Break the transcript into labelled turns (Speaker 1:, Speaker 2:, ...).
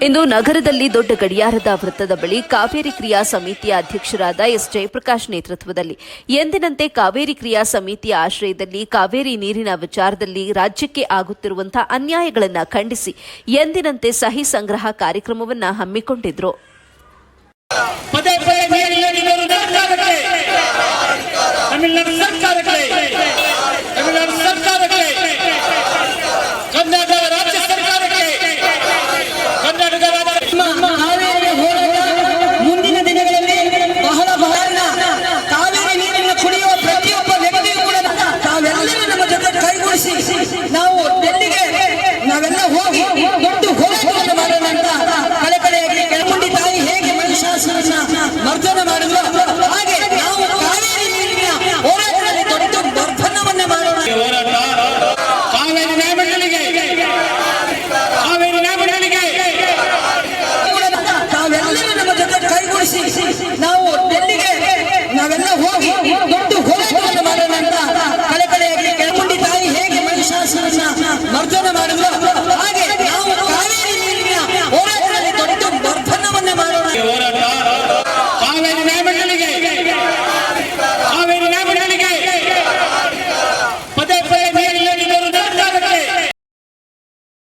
Speaker 1: ಇಂದು ನಗರದಲ್ಲಿ ದೊಡ್ಡ ಗಡಿಯಾರದ ವೃತ್ತದ ಬಳಿ ಕಾವೇರಿ ಕ್ರಿಯಾ ಸಮಿತಿಯ ಅಧ್ಯಕ್ಷರಾದ ಎಸ್ ಜಯಪ್ರಕಾಶ್ ನೇತೃತ್ವದಲ್ಲಿ ಎಂದಿನಂತೆ ಕಾವೇರಿ ಕ್ರಿಯಾ ಸಮಿತಿಯ ಆಶ್ರಯದಲ್ಲಿ ಕಾವೇರಿ ನೀರಿನ ವಿಚಾರದಲ್ಲಿ ರಾಜ್ಯಕ್ಕೆ ಆಗುತ್ತಿರುವಂತಹ ಅನ್ಯಾಯಗಳನ್ನು ಖಂಡಿಸಿ ಎಂದಿನಂತೆ ಸಹಿ ಸಂಗ್ರಹ ಕಾರ್ಯಕ್ರಮವನ್ನು ಹಮ್ಮಿಕೊಂಡಿದ್ರು.
Speaker 2: ತಮಿಳುನಾಡು